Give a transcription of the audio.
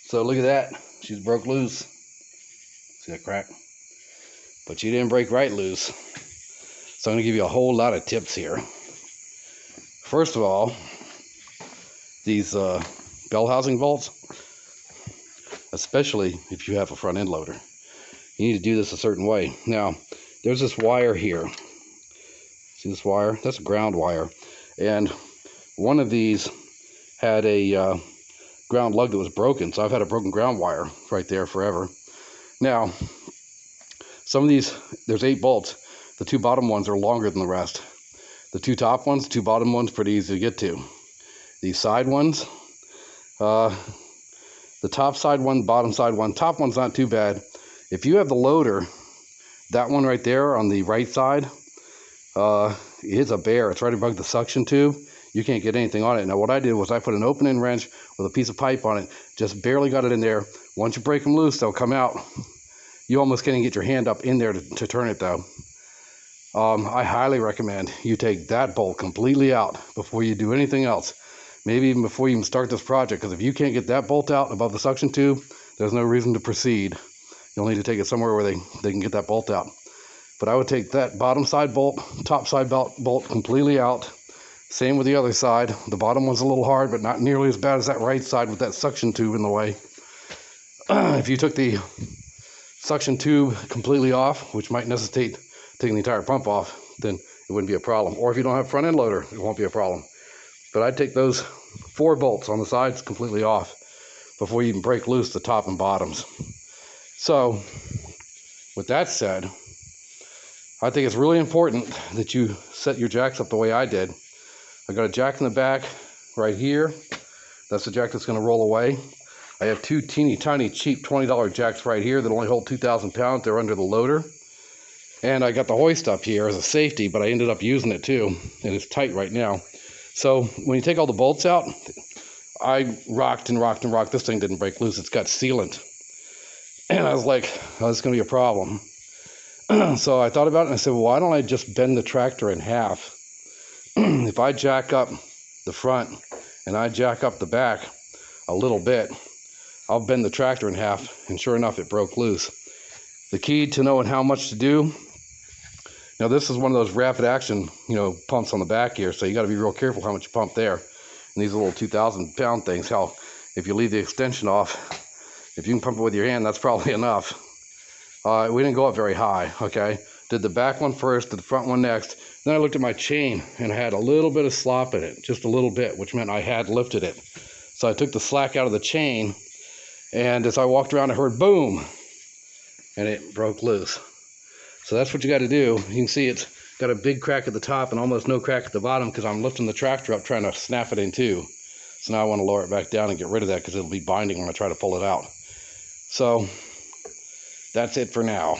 So look at that. She's broke loose. See that crack? But she didn't break right loose. So I'm going to give you a whole lot of tips here. First of all, these bell housing bolts, especially if you have a front end loader, you need to do this a certain way. Now, there's this wire here. See this wire? That's a ground wire. And one of these had a ground lug that was broken. So I've had a broken ground wire right there forever. Now, some of these, there's 8 bolts. The 2 bottom ones are longer than the rest. The 2 top ones, 2 bottom ones, pretty easy to get to. These side ones, the top side one, bottom side one, top one's not too bad. If you have the loader, that one right there on the right side, it's a bear. It's right above the suction tube. You can't get anything on it. Now what I did was I put an open-end wrench with a piece of pipe on it, just barely got it in there. Once you break them loose, they'll come out. You almost can't even get your hand up in there to turn it though. I highly recommend you take that bolt completely out before you do anything else. Maybe even before you even start this project, because if you can't get that bolt out above the suction tube, there's no reason to proceed. You'll need to take it somewhere where they can get that bolt out. But I would take that bottom side bolt, top side bolt completely out. Same with the other side. The bottom one's a little hard, but not nearly as bad as that right side with that suction tube in the way. If you took the suction tube completely off, which might necessitate taking the entire pump off, then it wouldn't be a problem. Or if you don't have front end loader, it won't be a problem. But I'd take those 4 bolts on the sides completely off before you even break loose the top and bottoms. So, with that said, I think it's really important that you set your jacks up the way I did. I got a jack in the back right here. That's the jack that's going to roll away. I have 2 teeny tiny cheap $20 jacks right here that only hold 2,000 pounds. They're under the loader. And I got the hoist up here as a safety, but I ended up using it too, and it's tight right now. So when you take all the bolts out, I rocked and rocked and rocked. This thing didn't break loose. It's got sealant. And I was like, oh, this is going to be a problem. So I thought about it and I said, well, why don't I just bend the tractor in half? If I jack up the front and I jack up the back a little bit, I'll bend the tractor in half, and sure enough, it broke loose. The key to knowing how much to do, now this is one of those rapid action, pumps on the back here, so you got to be real careful how much you pump there. And these little 2,000 pound things, hell, if you leave the extension off, if you can pump it with your hand, that's probably enough. We didn't go up very high, okay? Did the back one first, did the front one next. Then I looked at my chain and I had a little bit of slop in it, just a little bit, which meant I had lifted it. So I took the slack out of the chain, and as I walked around, I heard boom, and it broke loose. So that's what you got to do. You can see it's got a big crack at the top and almost no crack at the bottom because I'm lifting the tractor up trying to snap it in two. So now I want to lower it back down and get rid of that because it'll be binding when I try to pull it out. So that's it for now.